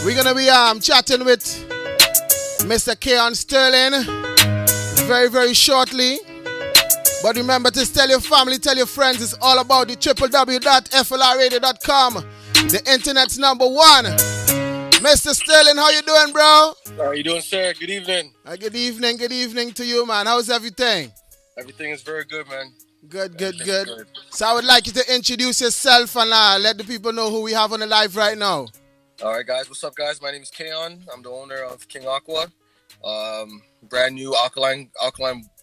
We're gonna be chatting with Mr. Kaon Sterling very, very shortly. But remember to tell your family, tell your friends, it's all about the www.flrradio.com, the internet's number one. Mr. Sterling, how you doing, bro? How are you doing, sir? Good evening. Good evening to you, man. How's everything? Everything is very good, man. Good. So I would like you to introduce yourself and let the people know who we have on the live right now. All right, guys. What's up, guys? My name is Kaon. I'm the owner of King Aqua, brand new alkaline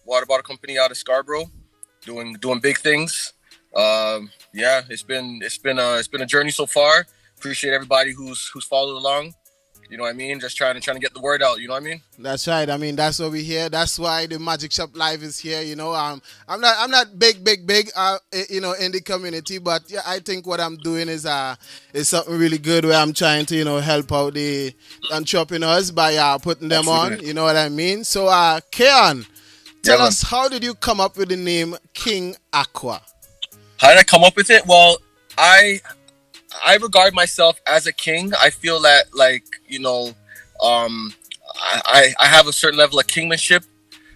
water bottle company out of Scarborough, doing big things. It's been a journey so far. Appreciate everybody who's followed along. You know what I mean? Just trying to get the word out. You know what I mean? That's right. I mean, that's what we hear. That's why the Magic Shop Live is here. You know, I'm not big, in the community, but yeah, I think what I'm doing is something really good where I'm trying to, help out the entrepreneurs by putting them on. You know what I mean? So, Kaon, tell us, how did you come up with the name King Aqua? How did I come up with it? Well, I regard myself as a king. I feel that, I have a certain level of kingmanship,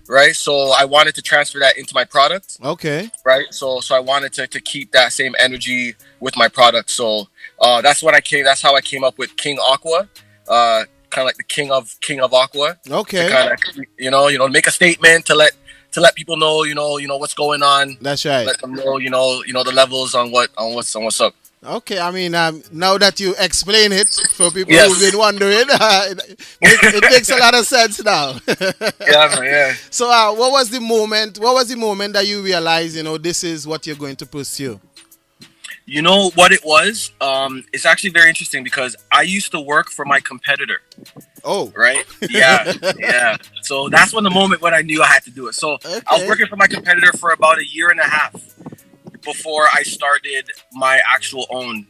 right? So I wanted to transfer that into my product. Okay. Right. So I wanted to keep that same energy with my product. So that's how I came up with King Aqua. Kind of like the king of Aqua. Okay. To kind of, make a statement to let people know, what's going on. That's right. Let them know, the levels on what's up. Okay, I mean, now that you explain it for people who've been wondering, it makes a lot of sense now. Yeah. So, what was the moment that you realized, this is what you're going to pursue? You know what it was? It's actually very interesting because I used to work for my competitor. Oh. Right? Yeah. So that's when I knew I had to do it. So okay. I was working for my competitor for about a year and a half before I started my actual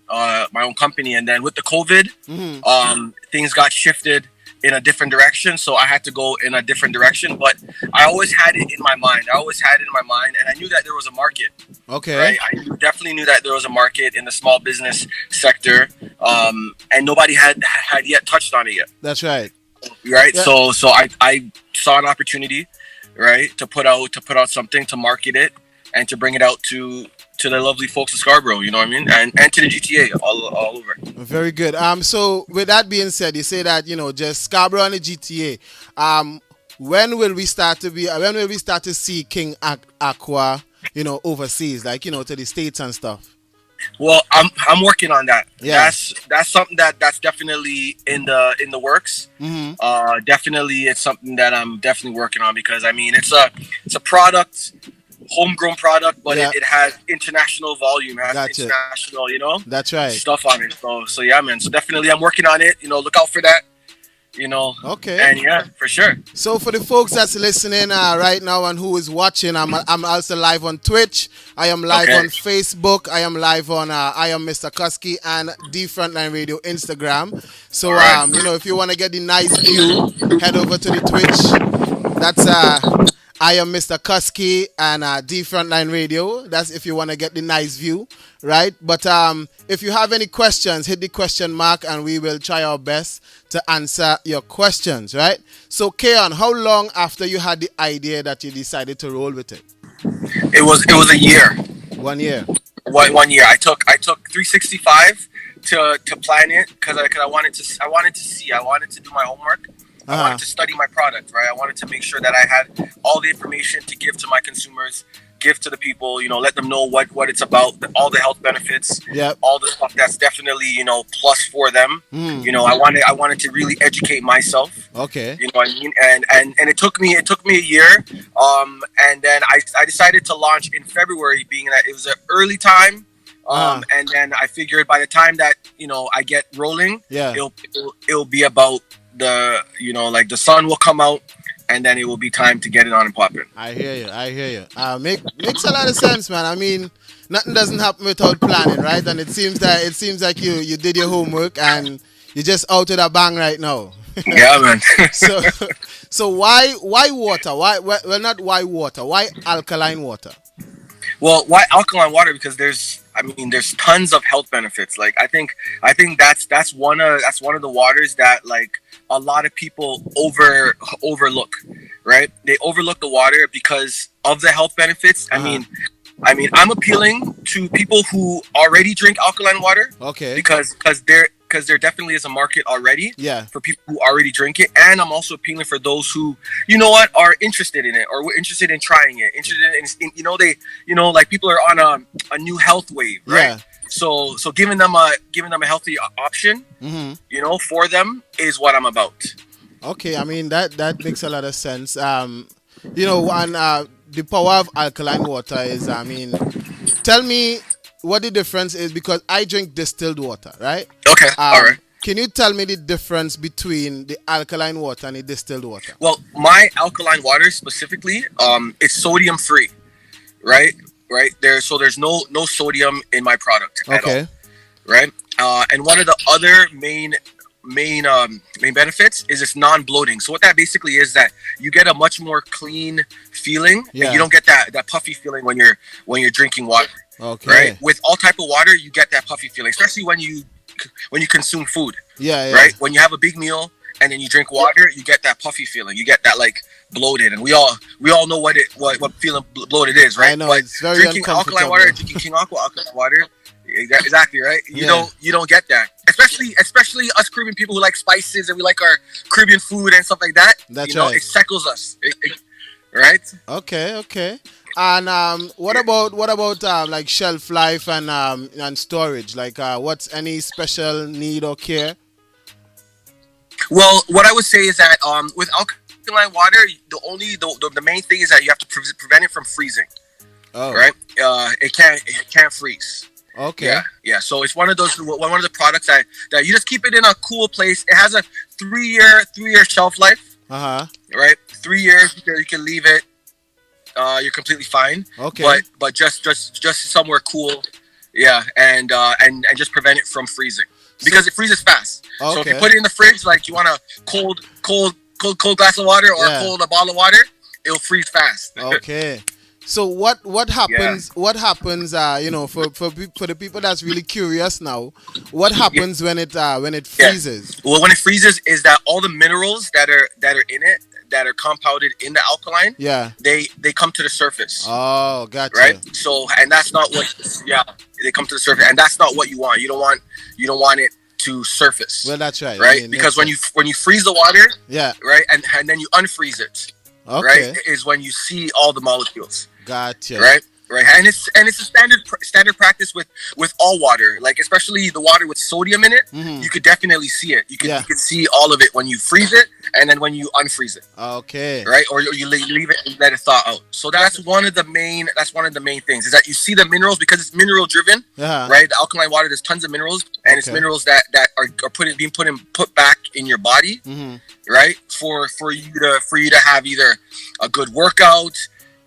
my own company. And then with the COVID, things got shifted in a different direction. So I had to go in a different direction. But I always had it in my mind. And I knew that there was a market. Okay. Right? I definitely knew that there was a market in the small business sector. And nobody had yet touched on it yet. That's right. Right? Yeah. So I saw an opportunity, right, to put out something, to market it, and to bring it out to the lovely folks of Scarborough, you know what I mean? And to the GTA all over. Very good. So with that being said, you say that, just Scarborough and the GTA. When will we start to see King Aqua, overseas, like, to the States and stuff? Well, I'm working on that. Yeah. That's something that's definitely in the works. Mm-hmm. Definitely it's something that I'm definitely working on because I mean it's a product, homegrown product, but it has international volume, international, That's right. stuff on it. So yeah, man. So definitely I'm working on it. Look out for that. Okay. And yeah, for sure. So for the folks that's listening right now and who is watching, I'm also live on Twitch. I am live on Facebook. I am live on I am MistaKuskie and the Frontline Radio Instagram. So right. if you want to get the nice view, head over to the Twitch. That's I am MistaKuskie and the Frontline Radio. That's if you want to get the nice view, right? But if you have any questions, hit the question mark and we will try our best to answer your questions, right? So, Kaon, how long after you had the idea that you decided to roll with it? It was a year. 1 year. 1 year. I took 365 to plan it because I wanted to see. I wanted to do my homework. I wanted to study my product, right? I wanted to make sure that I had all the information to give to my consumers, give to the people, let them know what it's about, all the health benefits, all the stuff that's definitely, plus for them. I wanted to really educate myself. Okay. You know what I mean? And it took me a year. And then I decided to launch in February, being that it was an early time. And then I figured by the time that, I get rolling, it'll be about the sun will come out and then it will be time to get it on and pop in. I hear you. Makes a lot of sense, man. I mean, nothing doesn't happen without planning, right? And it seems like you did your homework and you're just out with a bang right now. Yeah, man. So why water? Why not why water? Why alkaline water? Well, why alkaline water? Because there's tons of health benefits. Like I think that's one of the waters that like a lot of people overlook, right? They overlook the water because of the health benefits. I'm appealing to people who already drink alkaline water. Okay. Because there definitely is a market already. Yeah. For people who already drink it, and I'm also appealing for those who, are interested in it or were interested in trying it, interested in like people are on a new health wave, right? Yeah. So giving them a healthy option, for them is what I'm about. Okay, I mean that makes a lot of sense. The power of alkaline water is, tell me what the difference is, because I drink distilled water, right? Okay, all right. Can you tell me the difference between the alkaline water and the distilled water? Well, my alkaline water specifically, it's sodium free, right? Right there, so there's no sodium in my product at all, right? And one of the other main benefits is it's non-bloating. So what that basically is that you get a much more clean feeling, and you don't get that puffy feeling when you're drinking water. Okay. Right. With all type of water, you get that puffy feeling, especially when you consume food. Yeah. Right. When you have a big meal and then you drink water, you get that puffy feeling. You get that like bloated, and we all know what feeling bloated is, right? I know, but it's very drinking alkaline water, drinking King Aqua alkaline water. Exactly, right. You don't get that, especially us Caribbean people who like spices and we like our Caribbean food and stuff like that. That's right. It settles us, right? Okay. And what about like shelf life and storage? Like, what's any special need or care? Well, what I would say is that with alkaline water, the main thing is that you have to prevent it from freezing. Oh. Right. It can't freeze. Okay. Yeah. So it's one of the products that you just keep it in a cool place. It has a 3-year shelf life. Right. 3 years you can leave it. You're completely fine. Okay. But just somewhere cool. Yeah. And just prevent it from freezing, because it freezes fast. Okay. So if you put it in the fridge, like you want a cold glass of water or a cold bottle of water, it'll freeze fast. Okay. So what happens? Yeah. What happens? For the people that's really curious now, what happens when it freezes? Well, when it freezes, is that all the minerals that are in it, that are compounded in the alkaline, they come to the surface. Oh, gotcha. Right. So, and that's not what. Yeah, they come to the surface, and that's not what you want. You don't want it to surface. Well, that's right. Right, because when you freeze the water, right, and then you unfreeze it. Okay. Right, is when you see all the molecules. Gotcha. Right, and it's a standard practice with all water, like especially the water with sodium in it. Mm-hmm. You could definitely see it. You can see all of it when you freeze it, and then when you unfreeze it. Okay. Right, or you leave it and let it thaw out. So that's one of the main things, is that you see the minerals, because it's mineral driven. Right, the alkaline water, there's tons of minerals, and it's minerals that are being put back in your body. Mm-hmm. Right, for you to have either a good workout.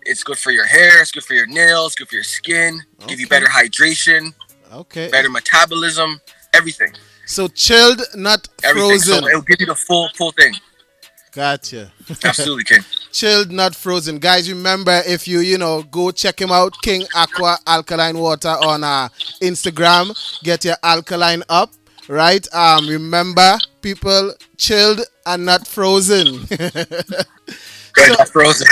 It's good for your hair. It's good for your nails. Good for your skin. Give you better hydration. Okay. Better metabolism. Everything. So chilled, not frozen. So it'll give you the full thing. Gotcha. Absolutely, King. Chilled, not frozen. Guys, remember, if you go check him out, King Aqua Alkaline Water on Instagram. Get your alkaline up, right? Remember, people, chilled and not frozen. Frozen.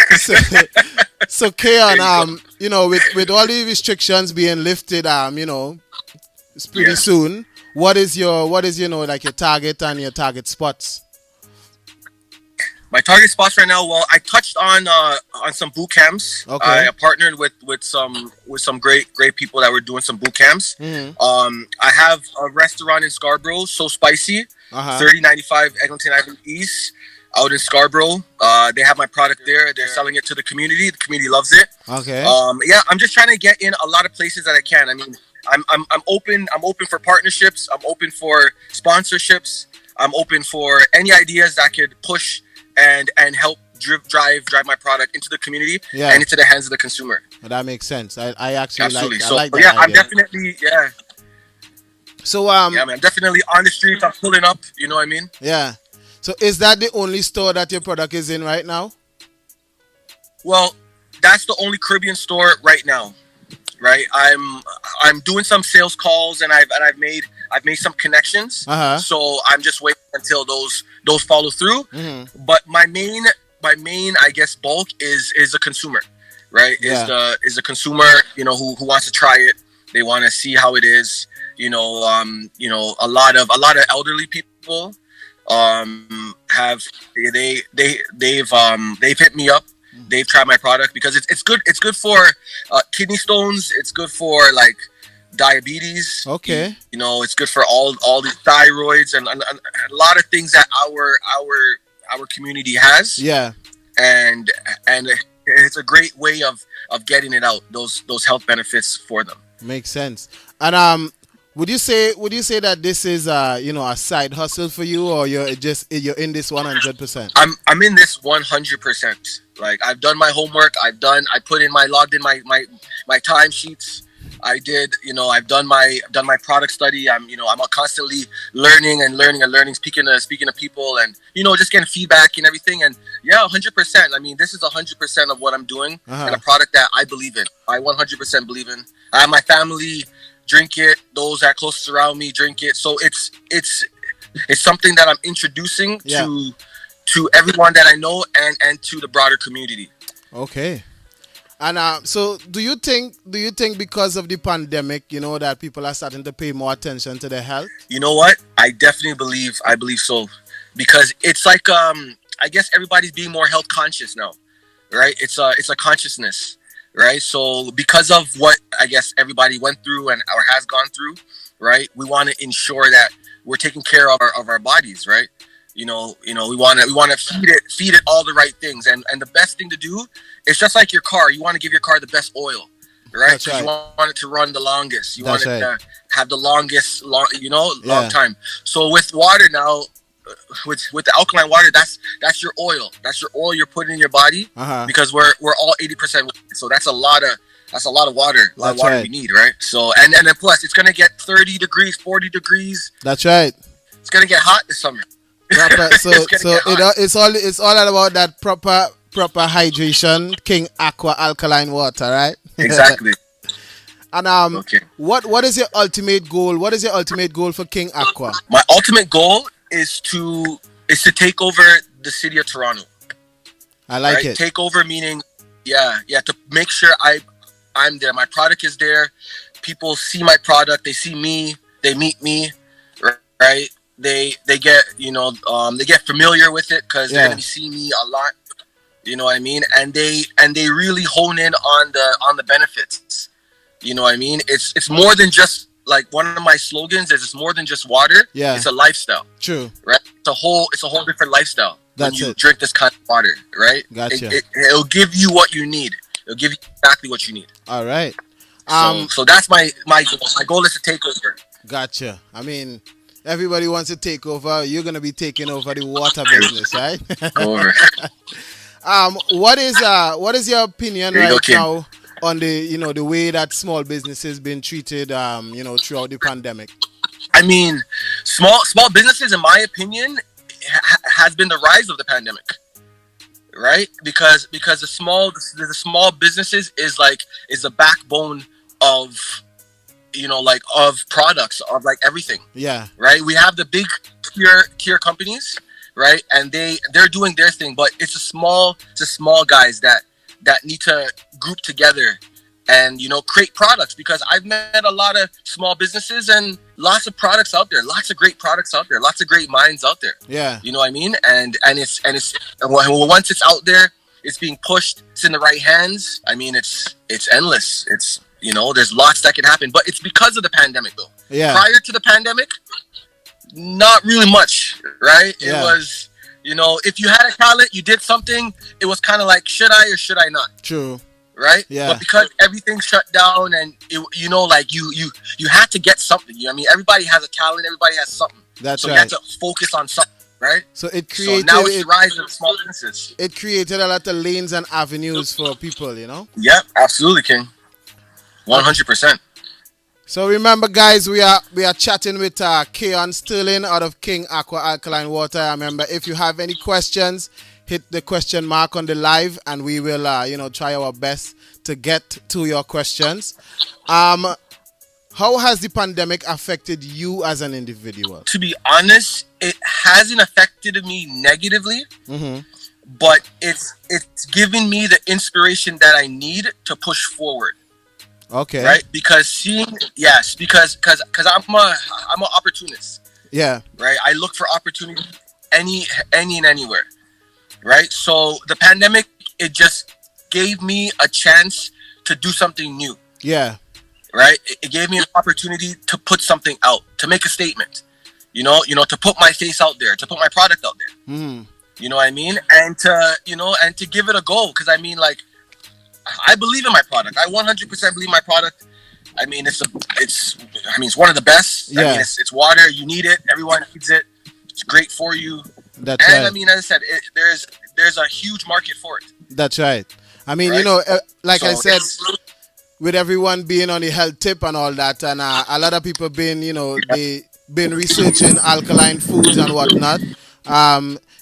So Kaon, with all the restrictions being lifted, it's pretty soon. What is your like your target and your target spots? My target spots right now. Well, I touched on some boot camps. Okay. I partnered with some great people that were doing some boot camps. Mm-hmm. I have a restaurant in Scarborough, So Spicy, 3095 Eglinton Avenue East. Out in Scarborough, they have my product there. They're selling it to the community. The community loves it. Okay. I'm just trying to get in a lot of places that I can. I mean, I'm open. I'm open for partnerships. I'm open for sponsorships. I'm open for any ideas that could push and help drive my product into the community and into the hands of the consumer. Well, that makes sense. I actually absolutely. I like that idea. I'm definitely So I'm definitely on the streets. I'm pulling up. You know what I mean? Yeah. So is that the only store that your product is in right now? Well, that's the only Caribbean store right now. right? I'm doing some sales calls, and I've made some connections. So I'm just waiting until those follow through. But my main I guess bulk is the consumer, right? Is the consumer, who wants to try it. They want to see how it is. A lot of elderly people have they've hit me up. They've tried my product because it's good. It's good for kidney stones. It's good for like diabetes. Okay. It's good for all the thyroids and a lot of things that our community has. Yeah. And it's a great way of getting it out. Those health benefits for them. Makes sense. And would you say that this is a side hustle for you, or you're in this 100%? I'm in this 100%. Like, I've done my homework. I logged in my time sheets. I did, I've done my product study. I'm constantly learning, speaking to people, and just getting feedback and everything. And yeah, 100%. I mean, this is 100% of what I'm doing, and a product that I believe in. I 100% believe in. I have my family drink it. Those that closest around me drink it. So it's something that I'm introducing to everyone that I know and to the broader community. Okay. And so do you think because of the pandemic, that people are starting to pay more attention to their health? You know what? I definitely believe so. Because it's like I guess everybody's being more health conscious now. Right? It's a consciousness, right? So because of what I guess everybody went through and or has gone through, right? We want to ensure that we're taking care of our bodies, right? We want to feed it all the right things, and the best thing to do is just like your car. You want to give your car the best oil, right? That's right. You want it to run the longest. You want it to have the longest, long time. So with water now, with the alkaline water, that's your oil. That's your oil you're putting in your body because we're all 80%. So that's a lot of water. A lot of water we need, right? So and then plus it's gonna get 30 degrees, 40 degrees. That's right. It's gonna get hot this summer. It's all about that proper hydration. King Aqua Alkaline Water, right? Exactly. And what is your ultimate goal? What is your ultimate goal for King Aqua? My ultimate goal is to take over the city of Toronto. I like it. Take over meaning, to make sure I'm there. My product is there. People see my product. They see me. They meet me. Right. They get they get familiar with it because they're gonna be seeing me a lot. You know what I mean? And they really hone in on the benefits. You know what I mean? It's more than just like one of my slogans is it's more than just water. Yeah. It's a lifestyle. True. Right? It's a whole different lifestyle. That's when you drink this kind of water, right? Gotcha. It'll give you what you need. It'll give you exactly what you need. All right. So that's my goal. My goal is to take over. Gotcha. I mean, everybody wants to take over. You're gonna be taking over the water business, right? Over. What is your opinion now on the way that small businesses been treated throughout the pandemic? I mean, small businesses, in my opinion, has been the rise of the pandemic, right? Because the small businesses is the backbone of of products, of like everything. Yeah. Right? We have the big tier companies, right? And they're doing their thing, but it's the small guys that need to group together and create products, because I've met a lot of small businesses and lots of products out there, lots of great products out there, lots of great minds out there. Yeah. You know what I mean? And it's once it's out there, it's being pushed, it's in the right hands. I mean, it's endless. It's there's lots that can happen, but it's because of the pandemic though. Yeah. Prior to the pandemic, not really much, right? Yeah. It was, if you had a talent, you did something, it was kind of like, should I or should I not? True. Right? Yeah. But because everything shut down and you had to get something. I mean, everybody has a talent, everybody has something. That's right. So you have to focus on something, right? So now it's the rise of small businesses. It created a lot of lanes and avenues for people, Yep, absolutely, King. 100%. So remember, guys, we are chatting with Kaon Sterling out of King Aqua Alkaline Water. Remember, if you have any questions, hit the question mark on the live, and we will try our best to get to your questions. How has the pandemic affected you as an individual? To be honest, it hasn't affected me negatively, Mm-hmm. but it's giving me the inspiration that I need to push forward. Okay. Right? Because because I'm an opportunist. Yeah. Right? I look for opportunity any and anywhere. Right? So the pandemic, it just gave me a chance to do something new. Yeah. Right? It gave me an opportunity to put something out, to make a statement. You know, to put my face out there, to put my product out there. Mm. You know what I mean? And to give it a go. Because I mean, like, I believe in my product. I 100% believe my product. I mean, it's one of the best. Yeah. I mean, it's water. You need it. Everyone needs it. It's great for you. That's and right. I mean, as I said, there's a huge market for it. That's right. I mean, Right? like I So said, with everyone being on the health tip and all that, and a lot of people being, they been researching alkaline foods and whatnot.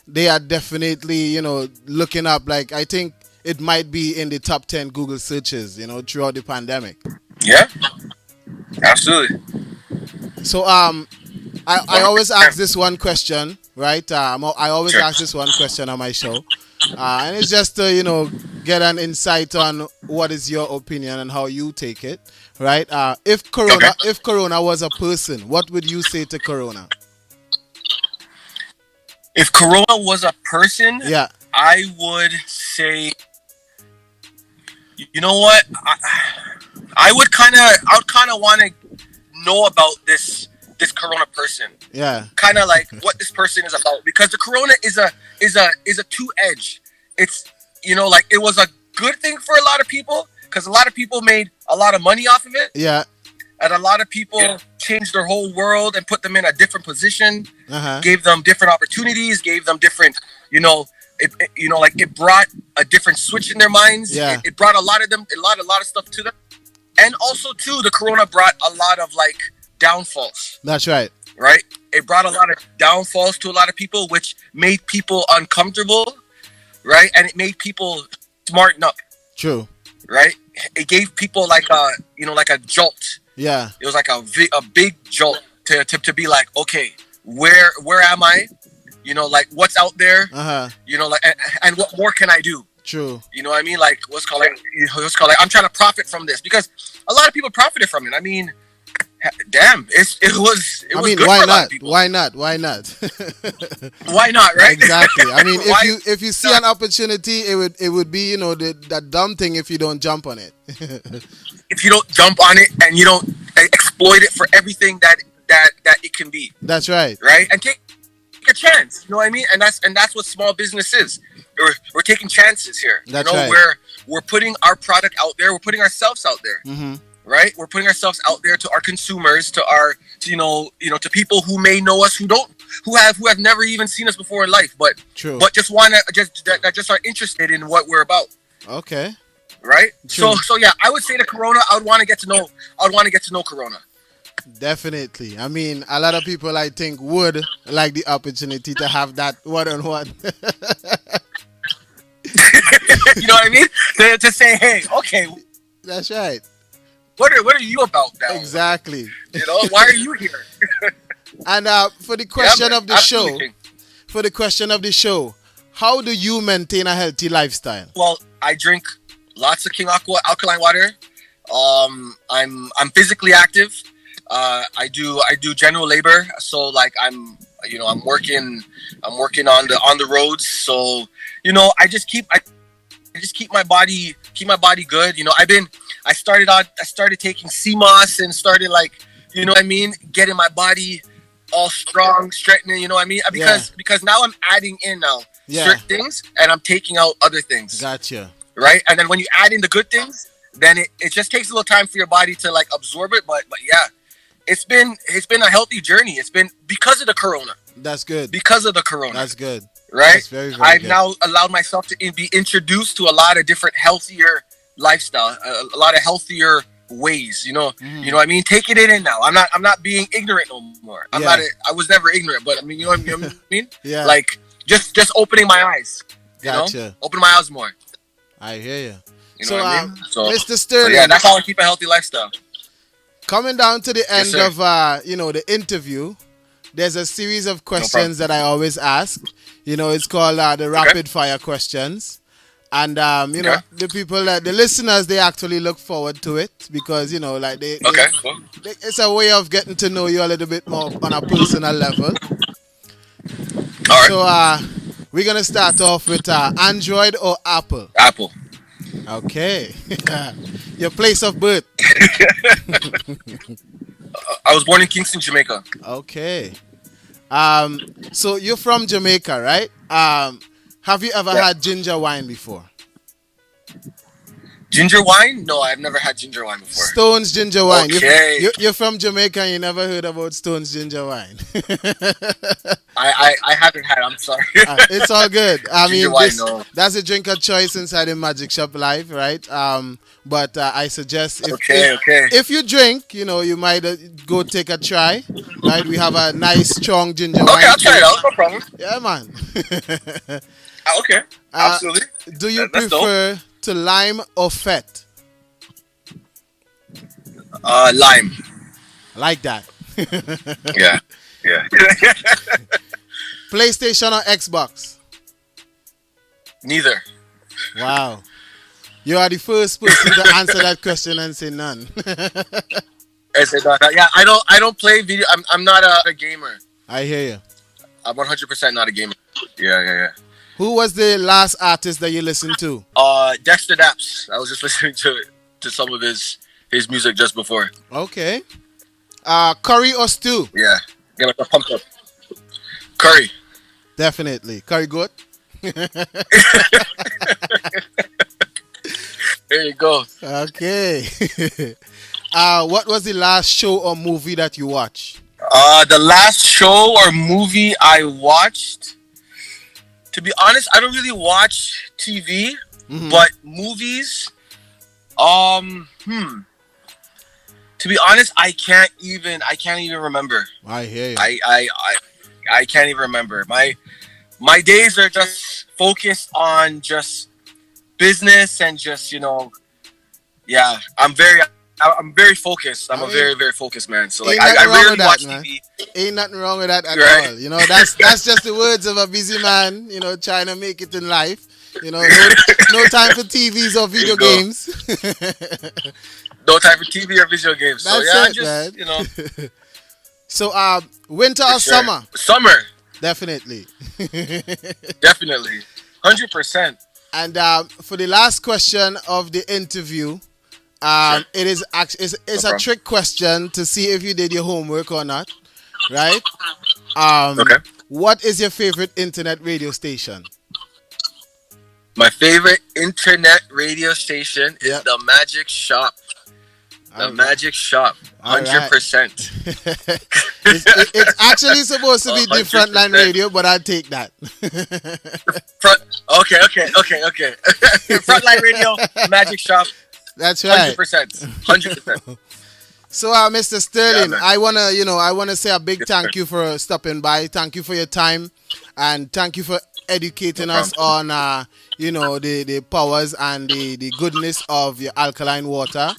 They are definitely, looking up. Like, I think it might be in the top 10 Google searches, throughout the pandemic. Yeah, absolutely. So, I always ask this one question, right? I always Sure. ask this one question on my show, and it's just to get an insight on what is your opinion and how you take it, right? If Corona was a person, what would you say to Corona? If Corona was a person, Yeah. I would say, you know what? I would kind of want to know about this Corona person. Yeah. Kind of like what this person is about, because the Corona is a two-edge. It's, like, it was a good thing for a lot of people because a lot of people made a lot of money off of it. Yeah. And a lot of people changed their whole world and put them in a different position, Uh-huh. gave them different opportunities, gave them different, it brought a different switch in their minds. Yeah. It brought a lot of stuff to them. And also too, the Corona brought a lot of like downfalls. That's right. Right? It brought a lot of downfalls to a lot of people, which made people uncomfortable, right? And it made people smarten up. True. Right? It gave people like a jolt. Yeah. It was like a big jolt to be like, okay, where am I? Like, what's out there? Uh-huh. And what more can I do? True. You know what I mean? Like, what's called like, I'm trying to profit from this, because a lot of people profited from it. I mean, damn, it was good why for a lot not? of people. Why not? Why not? Why not, right? Exactly. I mean, Why if you see an opportunity, it would be, that dumb thing if you don't jump on it. If you don't jump on it and you don't exploit it for everything that it can be. That's right. Right? And take a chance. You know what I mean? And that's what small business is. We're taking chances here. That's right. We're putting our product out there. We're putting ourselves out there. Mm-hmm. Right? We're putting ourselves out there to our consumers, to people who may know us, who have never even seen us before in life, but True. but just just are interested in what we're about. Okay. Right? True. So yeah, I would say the Corona, I would want to get to know Corona. Definitely. I mean, a lot of people, I think, would like the opportunity to have that one-on-one. You know what I mean? To say, hey, okay, That's right. what are you about now? Exactly. Why are you here? And for the question Yeah, of the show, absolutely. how do you maintain a healthy lifestyle? Well, I drink lots of King Aqua Alkaline Water. I'm physically active. I do general labor, so like I'm working on the roads. So I just keep my body good. I started taking CMOS and started, like, getting my body all strong, strengthening. You know what I mean? Because now I'm adding in certain things and I'm taking out other things. Gotcha. Right? And then when you add in the good things, then it just takes a little time for your body to like absorb it. But yeah, it's been a healthy journey. It's been because of the Corona. That's good. Because of the Corona. That's good. Right? That's very, very I've good. now allowed myself to be introduced to a lot of different healthier lifestyle, a lot of healthier ways. You know what I mean? Taking it in now. I'm not being ignorant no more. I was never ignorant, but I mean, you know what I mean? Yeah. Like just opening my eyes. Gotcha. Open my eyes more. I hear you. You know So, what I mean? Mr. So Sterling, yeah, that's how I keep a healthy lifestyle. coming down to the end sir. of the interview, there's a series of problem. questions that I always ask. It's called the rapid fire questions. And Okay. the people the listeners, they actually look forward to it because like Okay, cool. it's a way of getting to know you a little bit more on a personal level. All right. So we're gonna start off with Android or Apple. Apple. Okay. Your place of birth. I was born in Kingston, Jamaica. Okay. So you're from Jamaica, right? Have you ever had ginger wine before? Ginger wine? No, I've never had ginger wine before. Stone's ginger wine. Okay. You're from Jamaica and you never heard about Stone's ginger wine. I haven't had. I'm sorry. It's all good. I Ginger mean, wine, no. that's a drink of choice inside the Magic Shop Live, right? But I suggest if you drink, you might go take a try, right? We have a nice strong ginger wine. Okay, I'll try it out. No problem. Yeah, man. Okay, absolutely. Do you That's prefer to lime or fet? Lime. I like that. Yeah. PlayStation or Xbox? Neither. Wow. You are the first person to answer that question and say none. I said, yeah, I don't play video. I'm not a gamer. I hear you. I'm 100% not a gamer. Yeah. Who was the last artist that you listened to? Dexter Daps. I was just listening to some of his music just before. Okay. Curry or stew? Yeah. Get myself pumped up. Curry. Definitely. Curry goat? There you go. Okay. What was the last show or movie that you watched? The last show or movie I watched, to be honest, I don't really watch TV, but movies, to be honest, I can't even remember. I hear you. I can't even remember. My days are just focused on just business and just, yeah, I'm very focused. I'm a very, very focused man. So like I rarely watch TV. Ain't nothing wrong with that at Right. all. That's just the words of a busy man, trying to make it in life. No time for TVs or video games. No time for TV or video games. So That's yeah, man. So winter or summer? Summer. Definitely. Definitely. 100%. And for the last question of the interview, it is it's a trick question to see if you did your homework or not, right? Okay. What is your favorite internet radio station? My favorite internet radio station is the Magic Shop. The Magic Shop. 100%. It's actually supposed to be 100%. Different line radio, but I'll take that. Okay. Frontline radio, Magic Shop. That's right. 100%. So, Mr. Sterling, I wanna say a big thank you for stopping by. Thank you for your time, and thank you for educating us on the powers and the goodness of your alkaline water.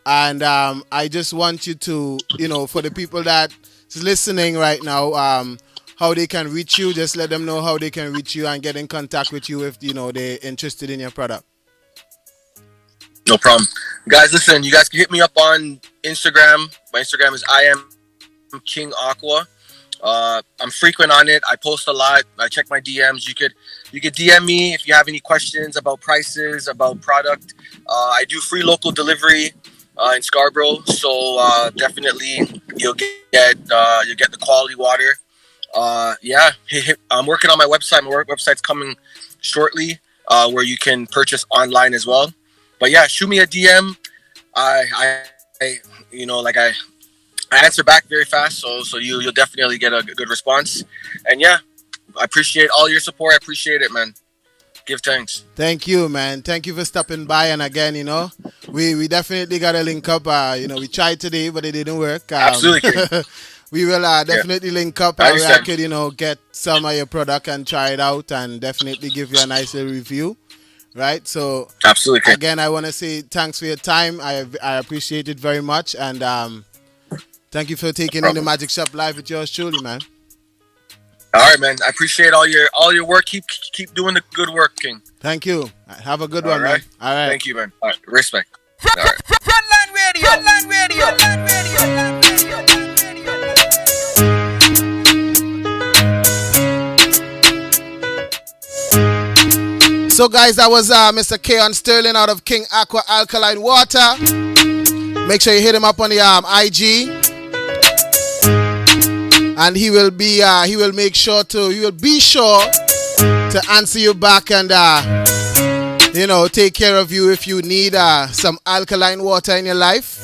And I just want you to, for the people that is listening right now, how they can reach you. Just let them know how they can reach you and get in contact with you if they're interested in your product. No problem. Guys, listen, you guys can hit me up on Instagram. My Instagram is I am King Aqua. I'm frequent on it. I post a lot. I check my DMs. You could DM me if you have any questions about prices, about product. I do free local delivery in Scarborough, so definitely you'll get the quality water. I'm working on my website. My website's coming shortly, where you can purchase online as well. But yeah, shoot me a DM. I answer back very fast, so you'll definitely get a good response. And yeah, I appreciate all your support. I appreciate it, man. Give thanks. Thank you, man. Thank you for stopping by. And again, we definitely got to link up. We tried today, but it didn't work. Absolutely. We will definitely link up where I could, get some of your product and try it out and definitely give you a nice little review. right? So absolutely. Again, I want to say thanks for your time. I appreciate it very much, and thank you for taking in the Magic Shop Live with yours truly, man. All right, man. I appreciate all your work. Keep doing the good work, King. Thank you. Have a good one, man. All right. Thank you, man. All right. Respect. All right. Frontline Radio. Frontline Radio. Frontline Radio. So guys, that was Mr. Kaon Sterling out of King Aqua Alkaline Water. Make sure you hit him up on the IG, and he will be sure to answer you back and take care of you if you need some alkaline water in your life.